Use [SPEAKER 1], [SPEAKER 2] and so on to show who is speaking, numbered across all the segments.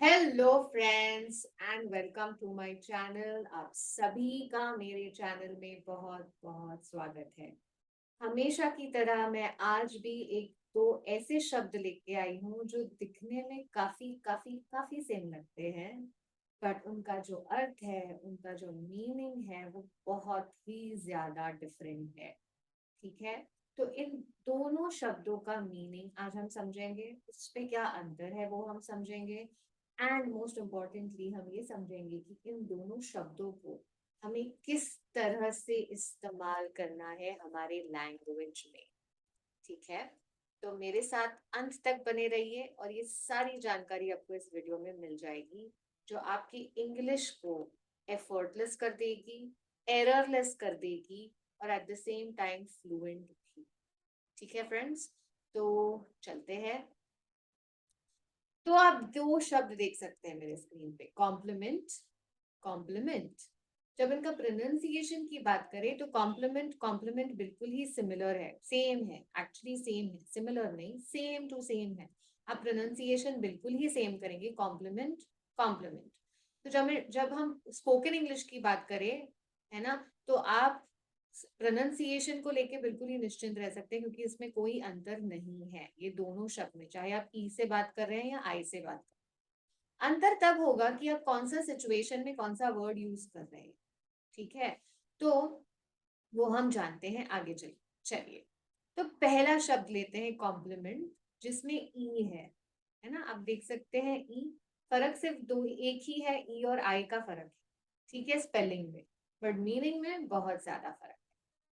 [SPEAKER 1] Hello friends and welcome to my channel. आप सभी का मेरे चैनल में बहुत बहुत स्वागत है। हमेशा की तरह मैं आज भी एक दो ऐसे शब्द लेके आई हूँ जो दिखने में काफी काफी काफी सेम लगते हैं, बट उनका जो अर्थ है, उनका जो मीनिंग है, वो बहुत ही ज्यादा डिफरेंट है। ठीक है, तो इन दोनों शब्दों का मीनिंग आज हम समझेंगे, उस पे क्या अंतर है वो हम समझेंगे, एंड मोस्ट इम्पोर्टेंटली हम ये समझेंगे कि इन दोनों शब्दों को हमें किस तरह से इस्तेमाल करना है हमारे लैंग्वेज में। ठीक है, तो मेरे साथ अंत तक बने रहिए और ये सारी जानकारी आपको इस वीडियो में मिल जाएगी, जो आपकी इंग्लिश को एफर्टलेस कर देगी, एररलेस कर देगी और at the same time fluent भी। ठीक है फ्रेंड्स, तो चलते हैं। तो आप दो शब्द देख सकते हैं मेरे स्क्रीन पे, कॉम्प्लीमेंट, कॉम्प्लीमेंट। जब इनका प्रोनाउंसिएशन की बात करें तो कॉम्प्लीमेंट कॉम्प्लीमेंट बिल्कुल ही सिमिलर है, सेम है, एक्चुअली सेम है, सिमिलर नहीं, सेम टू सेम है। आप प्रोनाउंसिएशन बिल्कुल ही सेम करेंगे, कॉम्प्लीमेंट कॉम्प्लीमेंट। तो जब हम स्पोकन इंग्लिश की बात करें, है ना, तो आप प्रोनाउंसिएशन को लेके बिल्कुल ही निश्चिंत रह सकते हैं, क्योंकि इसमें कोई अंतर नहीं है ये दोनों शब्द में, चाहे आप ई से बात कर रहे हैं या आई से बात कर रहे हैं। अंतर तब होगा कि आप कौन सा सिचुएशन में कौन सा वर्ड यूज कर रहे हैं। ठीक है, तो वो हम जानते हैं आगे चल। चलिए, तो पहला शब्द लेते हैं कॉम्प्लीमेंट, जिसमें ई है ना, आप देख सकते हैं ई। फर्क सिर्फ दो, एक ही है, ई और आई का फर्क है। ठीक है, स्पेलिंग में, बट मीनिंग में बहुत ज्यादा फर्क है।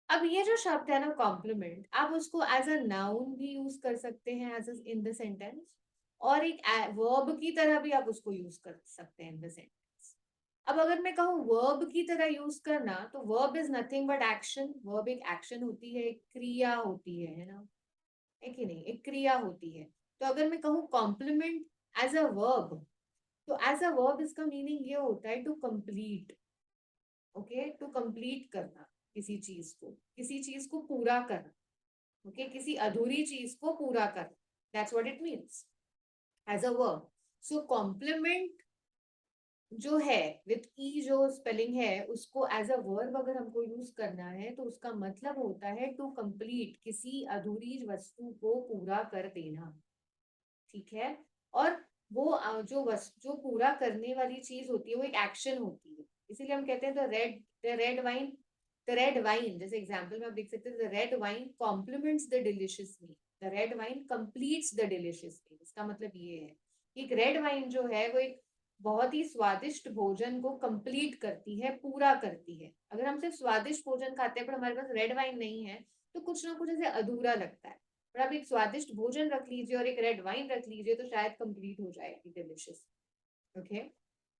[SPEAKER 1] अब ये जो शब्द है ना कॉम्प्लीमेंट, आप उसको एज अ नाउन भी यूज कर सकते हैं, एज इन द सेंटेंस, और एक वर्ब की तरह भी आप उसको यूज कर सकते हैं इन द सेंटेंस। अब अगर मैं कहूँ वर्ब की तरह यूज करना, तो verb is nothing but action. Verb एक एक्शन होती है, एक क्रिया होती है ना, है कि नहीं, एक क्रिया होती है। तो अगर मैं कहूँ कॉम्प्लीमेंट एज अ वर्ब, तो एज अ वर्ब इसका मीनिंग ये होता है to complete. Okay, to complete करना किसी चीज को, किसी चीज को पूरा करना। ओके, किसी अधूरी चीज को पूरा करना, that's what it means as a verb. So compliment जो है विथ ई, जो स्पेलिंग है, उसको एज अ वर्ब अगर हमको यूज करना है तो उसका मतलब होता है टू कंप्लीट, किसी अधूरी वस्तु को पूरा कर देना। ठीक है, और वो जो पूरा करने वाली चीज होती है वो एक एक्शन होती है। इसीलिए हम कहते हैं द रेड वाइन, जैसे एग्जाम्पल में आप देख सकते हैं, the red wine compliments the delicious meal, the red wine completes the delicious meal. इसका मतलब ये है कि एक रेड वाइन जो है वो एक बहुत ही स्वादिष्ट भोजन को कंप्लीट करती है, पूरा करती है। अगर हम सिर्फ स्वादिष्ट भोजन खाते हैं पर हमारे पास रेड वाइन नहीं है, तो कुछ ना कुछ ऐसे अधूरा लगता है। और आप एक स्वादिष्ट भोजन रख लीजिए और एक रेड वाइन रख लीजिए, तो शायद कंप्लीट हो जाएगी, डिलिशियस। ओके,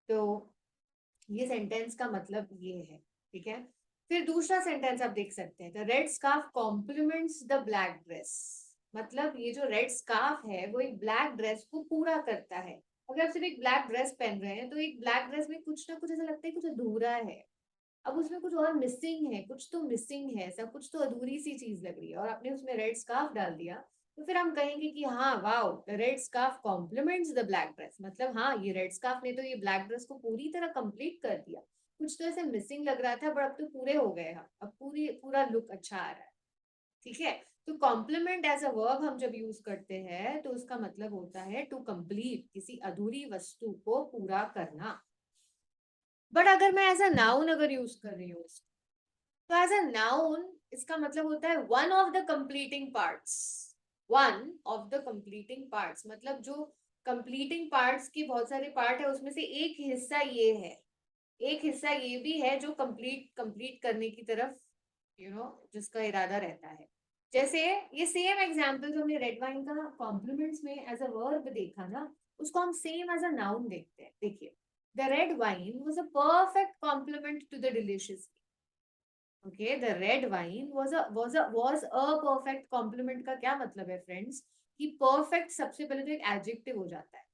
[SPEAKER 1] तो ये सेंटेंस का मतलब ये है। ठीक है, फिर दूसरा सेंटेंस आप देख सकते हैं, the red scarf compliments the black dress. मतलब ये जो रेड स्कार्फ है वो एक ब्लैक ड्रेस को पूरा करता है। अगर आप सिर्फ एक ब्लैक ड्रेस पहन रहे हैं, तो एक ब्लैक ड्रेस में कुछ ना कुछ ऐसा लगता है, कुछ अधूरा है। अब उसमें कुछ और मिसिंग है, कुछ तो मिसिंग है, ऐसा कुछ तो अधूरी सी चीज लग रही है, और आपने उसमें रेड स्कार्फ डाल दिया, तो फिर हम कहेंगे कि हाँ, wow, the red scarf compliments the black dress. मतलब हाँ, ये रेड स्कार्फ ने तो ये ब्लैक ड्रेस को पूरी तरह कंप्लीट कर दिया। कुछ तो ऐसे मिसिंग लग रहा था, बट अब तो पूरे हो गए हम, अब पूरी पूरा लुक अच्छा आ रहा है। ठीक है, तो कॉम्प्लीमेंट एज अ वर्ब हम जब यूज करते हैं तो उसका मतलब होता है टू कंप्लीट, किसी अधूरी वस्तु को पूरा करना। बट अगर मैं एज अ नाउन अगर यूज कर रही हूँ, तो एज अ नाउन इसका मतलब होता है one of the completing parts. One of the completing parts मतलब जो कंप्लीटिंग पार्ट्स के बहुत सारे पार्ट है, उसमें से एक हिस्सा ये है, एक हिस्सा ये भी है जो कंप्लीट कंप्लीट करने की तरफ, जिसका इरादा रहता है। जैसे ये सेम एग्जांपल जो हमने रेड वाइन का कॉम्प्लीमेंट्स में एज अ वर्ब देखा ना, उसको हम सेम एज अ नाउन देखते हैं। देखिए, the red wine was a perfect compliment to the delicious. Okay, the red wine was a perfect compliment का क्या मतलब है फ्रेंड्स, कि परफेक्ट सबसे पहले तो एक एडजेक्टिव हो जाता है,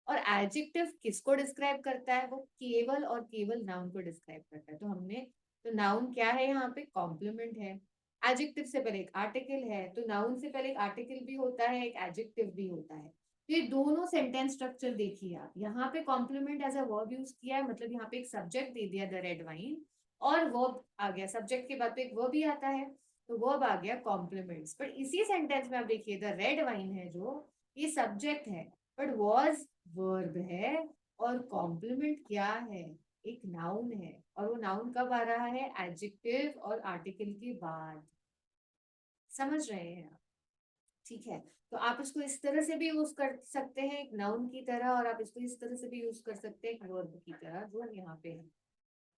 [SPEAKER 1] और एडजेक्टिव किसको डिस्क्राइब करता है, वो केवल और केवल नाउन को डिस्क्राइब करता है। तो हमने, तो नाउन क्या है यहाँ पे, कॉम्प्लीमेंट है। एडजेक्टिव से पहले एक आर्टिकल है, तो नाउन से पहले एक आर्टिकल भी होता है, एक एडजेक्टिव भी होता है। ये दोनों सेंटेंस स्ट्रक्चर देखिए आप, यहाँ पे compliment as a verb use किया है, मतलब यहाँ पे एक सब्जेक्ट दे दिया द रेड वाइन, और वर्ब आ गया, सब्जेक्ट के बाद तो एक वर्ब ही आता है, तो वर्ब आ गया कॉम्प्लीमेंट्स। पर इसी सेंटेंस में आप देखिए द रेड वाइन है जो, ये सब्जेक्ट है, बट वॉज वर्ब है, और कॉम्प्लीमेंट क्या है, एक नाउन है, और वो नाउन कब आ रहा है, एडजेक्टिव और आर्टिकल के बाद। समझ रहे हैं आप? ठीक है, तो आप इसको इस तरह से भी यूज कर सकते हैं एक नाउन की तरह, और आप इसको इस तरह से भी यूज कर सकते हैं एक वर्ब की तरह, जो यहाँ पे है।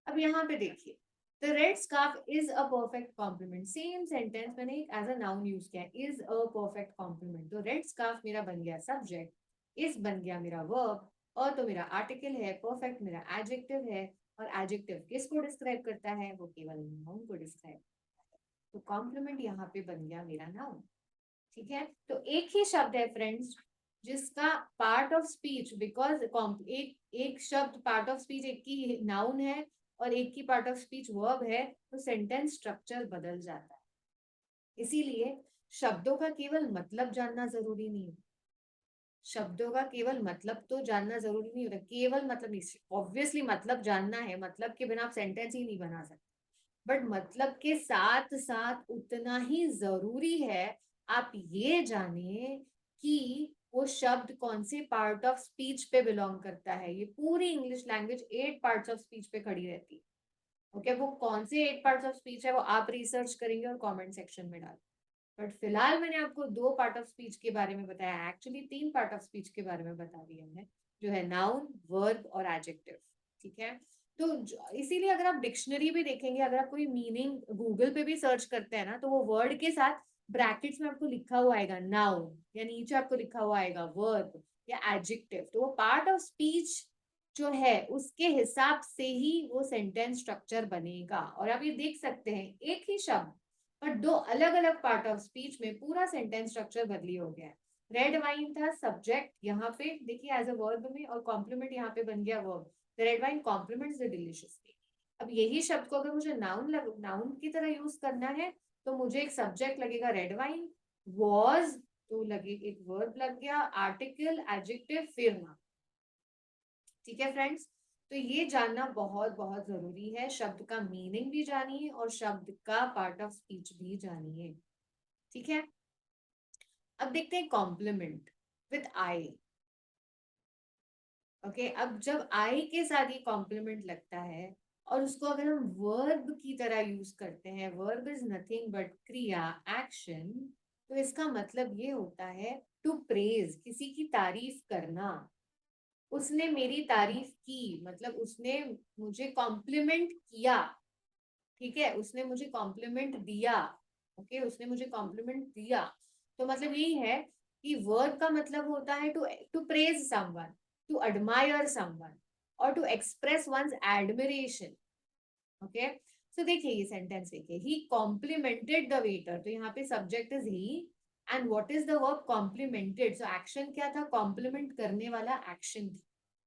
[SPEAKER 1] अब यहाँ पे देखिए, the red scarf is a perfect compliment, same sentence मैंने एज अ नाउन यूज किया, इज अ परफेक्ट कॉम्प्लीमेंट। तो रेड स्कार्फ मेरा बन गया सब्जेक्ट, इज बन गया मेरा वर्ब, और तो मेरा आर्टिकल है, परफेक्ट मेरा एडजेक्टिव है, और एडजेक्टिव किसको डिस्क्राइब करता है, वो केवल नाउन को डिस्क्राइब, तो कॉम्प्लीमेंट यहाँ पे बन गया मेरा नाउन। ठीक है, तो एक ही शब्द है फ्रेंड्स, जिसका पार्ट ऑफ स्पीच, बिकॉज एक शब्द पार्ट ऑफ स्पीच एक की नाउन है, और एक की पार्ट ऑफ स्पीच वर्ब है, तो सेंटेंस स्ट्रक्चर बदल जाता है। इसीलिए शब्दों का केवल मतलब जानना जरूरी नहीं है, शब्दों का केवल मतलब तो जानना जरूरी नहीं होता, केवल मतलब नहीं, ऑब्वियसली मतलब जानना है, मतलब के बिना आप सेंटेंस ही नहीं बना सकते, बट मतलब के साथ साथ उतना ही जरूरी है आप ये जाने कि वो शब्द कौन से पार्ट ऑफ स्पीच पे बिलोंग करता है। ये पूरी English language 8 parts of speech पे खड़ी रहती है। ओके, वो कौन से 8 पार्ट्स ऑफ स्पीच है वो आप रिसर्च करेंगे और कमेंट सेक्शन में डाल, बट फिलहाल मैंने आपको 2 पार्ट ऑफ स्पीच के बारे में बताया, एक्चुअली 3 पार्ट ऑफ स्पीच के बारे में बता दिया है, जो है नाउन, वर्ब और एडजेक्टिव। ठीक है, तो इसीलिए अगर आप डिक्शनरी भी देखेंगे, अगर आप कोई मीनिंग गूगल पे भी सर्च करते हैं ना, तो वो वर्ड के साथ ब्रैकेट्स में आपको लिखा हुआ आएगा नाउन, या नीचे आपको लिखा हुआ आएगा वर्ब या एडजेक्टिव, तो वो पार्ट ऑफ स्पीच जो है उसके हिसाब से ही वो सेंटेंस स्ट्रक्चर बनेगा। और आप ये देख सकते हैं, एक ही शब्द पर 2 अलग अलग पार्ट ऑफ स्पीच में पूरा सेंटेंस स्ट्रक्चर बदली हो गया है। रेड वाइन था सब्जेक्ट, यहाँ पे देखिए एज अ वर्ब में, और कॉम्प्लीमेंट यहाँ पे बन गया verb, the red wine compliments the delicious cake. अब यही शब्द को अगर मुझे नाउन की तरह यूज करना है, तो मुझे एक सब्जेक्ट लगेगा रेड वाइन, वॉज तो लगे एक वर्ब लग गया, आर्टिकल एडजेक्टिव फिर नाउन। ठीक है फ्रेंड्स, तो ये जानना बहुत बहुत जरूरी है, शब्द का मीनिंग भी जानिए और शब्द का पार्ट ऑफ स्पीच भी जानिए। ठीक है, अब देखते हैं कॉम्प्लीमेंट विद आई। ओके, अब जब आई के साथ ये कॉम्प्लीमेंट लगता है, और उसको अगर हम वर्ब की तरह यूज करते हैं, वर्ब इज नथिंग बट क्रिया, एक्शन, तो इसका मतलब ये होता है टू प्रेज, किसी की तारीफ करना। उसने मेरी तारीफ की, मतलब उसने मुझे कॉम्प्लीमेंट किया। ठीक है, उसने मुझे कॉम्प्लीमेंट दिया। ओके, उसने मुझे कॉम्प्लीमेंट दिया, तो मतलब यही है कि वर्ब का मतलब होता है to to praise someone, to admire someone, और to express one's admiration. Okay, so देखिए ये सेंटेंस देखिए, ही कॉम्प्लीमेंटेड द वेटर, तो यहाँ पे subject is he, and what is the verb complimented, so action क्या था, कॉम्प्लीमेंट करने वाला एक्शन था।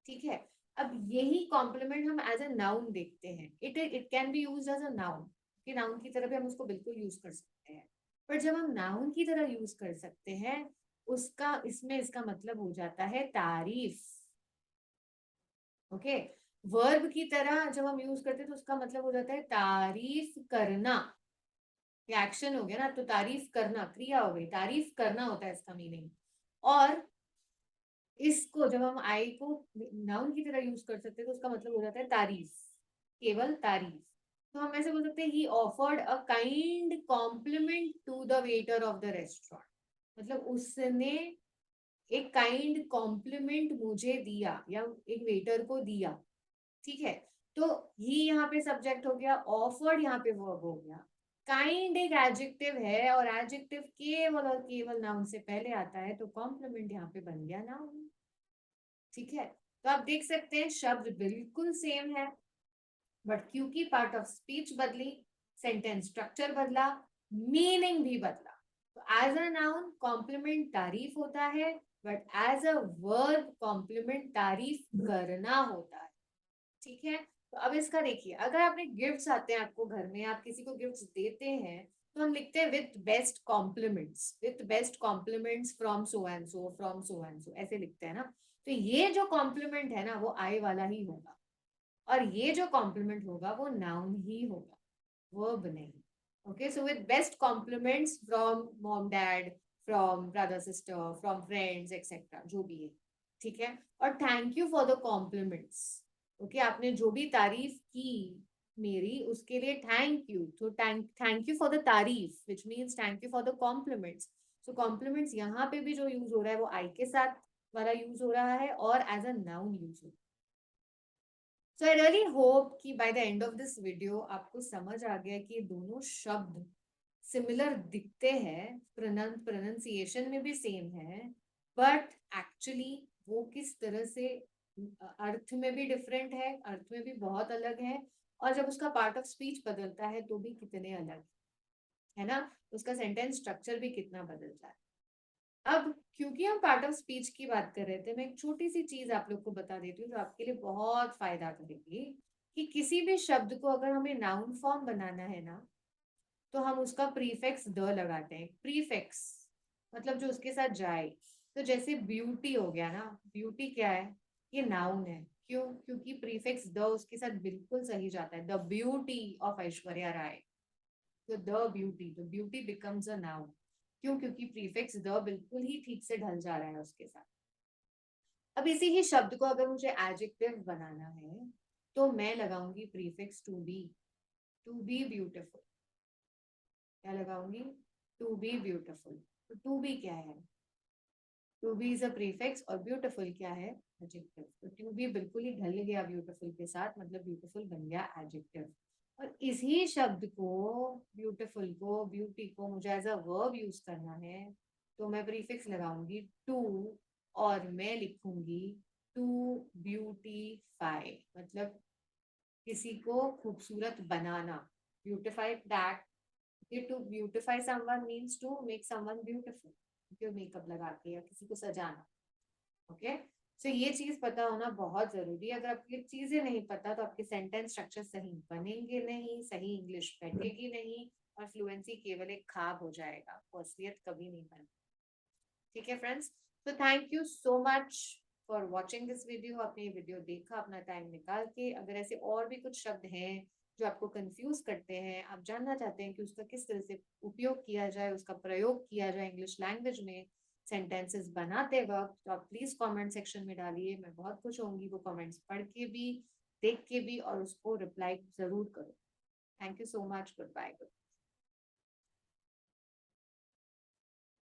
[SPEAKER 1] ठीक है, अब यही कॉम्प्लीमेंट हम एज अ नाउन देखते हैं, it can be use as a noun, कि नाउन की तरह भी हम उसको बिल्कुल यूज कर सकते हैं, पर जब हम नाउन की तरह यूज कर सकते हैं, उसका इसमें इसका मतलब हो जाता है तारीफ। ओके, वर्ब की तरह जब हम यूज करते हैं तो उसका मतलब हो जाता है तारीफ करना, ये एक्शन हो गया ना, तो तारीफ करना क्रिया हो गई, तारीफ करना होता है इसका मीनिंग। और इसको जब हम आई को नाउन की तरह यूज कर सकते हैं, तो उसका मतलब हो जाता है तारीफ, केवल तारीफ। तो हम ऐसे बोल सकते हैं, he offered a kind compliment to the waiter of the restaurant, मतलब उसने एक काइंड कॉम्प्लीमेंट मुझे दिया, या एक वेटर को दिया। ठीक है, तो ही यहाँ पे सब्जेक्ट हो गया, ऑफर्ड यहाँ पे वर्ब हो गया, काइंड एक एडजेक्टिव है, और एडजेक्टिव केवल और केवल नाउन से पहले आता है, तो कॉम्प्लीमेंट यहाँ पे बन गया नाउन। ठीक है, तो आप देख सकते हैं शब्द बिल्कुल सेम है, बट क्योंकि पार्ट ऑफ स्पीच बदली, सेंटेंस स्ट्रक्चर बदला, मीनिंग भी बदला। तो एज अ नाउन कॉम्प्लीमेंट तारीफ होता है, but as a verb compliment तारीफ करना होता है। ठीक है, तो अब इसका देखिए, अगर आपने गिफ्ट्स आते हैं आपको घर में, आप किसी को गिफ्ट्स देते हैं, तो हम लिखते हैं with best compliments from so and so, from so and so, ऐसे लिखते हैं ना। तो ये जो कॉम्प्लीमेंट है ना वो आई वाला ही होगा, और ये जो कॉम्प्लीमेंट होगा वो नाउन ही होगा, वर्ब नहीं। Okay, so with best compliments from mom dad, from brother sister, from friends etcetera, जो भी है, ठीक है। और thank you for the compliments. Okay, आपने जो भी तारीफ की मेरी, उसके लिए थैंक यू। तो थैंक यू फॉर द तारीफ, which means thank you for the compliments. So compliments यहाँ पे भी जो यूज हो रहा है वो आई के साथ वाला यूज हो रहा है और एज अ नाउन यूज हो रहा है। सो आई रियली होप कि by the end of this video आपको समझ आ गया कि ये दोनों शब्द सिमिलर दिखते हैं, प्रोनाउंसिएशन में भी सेम है, बट एक्चुअली वो किस तरह से अर्थ में भी डिफरेंट है, अर्थ में भी बहुत अलग है, और जब उसका पार्ट ऑफ स्पीच बदलता है तो भी कितने अलग है ना, उसका सेंटेंस स्ट्रक्चर भी कितना बदलता है। अब क्योंकि हम पार्ट ऑफ स्पीच की बात कर रहे थे, मैं एक छोटी सी चीज आप लोग को बता देती हूँ जो आपके लिए बहुत फायदा करेगी, कि किसी भी शब्द को अगर हमें नाउन फॉर्म बनाना है ना, तो हम उसका प्रीफिक्स द लगाते हैं। प्रीफिक्स मतलब जो उसके साथ जाए। तो जैसे ब्यूटी हो गया ना, ब्यूटी क्या है, ये नाउन है। क्यों? क्योंकि प्रीफिक्स द उसके साथ बिल्कुल सही जाता है, the beauty of Aishwarya Rai. तो the beauty becomes a noun. क्यों? क्योंकि प्रीफिक्स द बिल्कुल ही ठीक से ढल जा रहा है उसके साथ। अब इसी ही शब्द को अगर मुझे एडजेक्टिव बनाना है, तो मैं लगाऊंगी प्रीफिक्स टू बी ब्यूटिफुल। क्या लगाऊंगी? To be beautiful. तो टू बी क्या है? To be is a prefix, और ब्यूटिफुल क्या है? एडजेक्टिव। तो टू बी बिल्कुल ही ढल गया ब्यूटिफुल के साथ, मतलब ब्यूटिफुल बन गया एडजेक्टिव। और इसी शब्द को, ब्यूटिफुल को, ब्यूटी को मुझे एज अ वर्ब यूज करना है, तो मैं प्रीफिक्स लगाऊंगी टू, और मैं लिखूंगी टू ब्यूटीफाई, मतलब किसी को खूबसूरत बनाना। Beautify that, to beautify someone means to make someone beautiful, जो मेकअप लगा के या किसी को सजाना। ओके, सो ये चीज पता होना बहुत जरूरी है। अगर आपको ये चीजें नहीं पता तो आपके सेंटेंस स्ट्रक्चर सही बनेंगे नहीं, सही इंग्लिश बैठेगी नहीं, और फ्लुएंसी केवल एक खाब हो जाएगा, वो असलियत कभी नहीं बनेगी। ठीक है फ्रेंड्स, तो thank you so much for watching this video. आपने ये वीडियो देखा अपना टाइम निकाल के। अगर ऐसे और भी कुछ शब्द हैं जो आपको कंफ्यूज करते हैं, आप जानना चाहते हैं कि उसका किस तरह से उपयोग किया जाए, उसका प्रयोग किया जाए इंग्लिश लैंग्वेज में सेंटेंसेस बनाते वक्त, तो आप प्लीज कमेंट सेक्शन में डालिए। मैं बहुत खुश होंगी वो कमेंट्स पढ़ के भी, देख के भी, और उसको रिप्लाई जरूर करो। Thank you so much, good bye.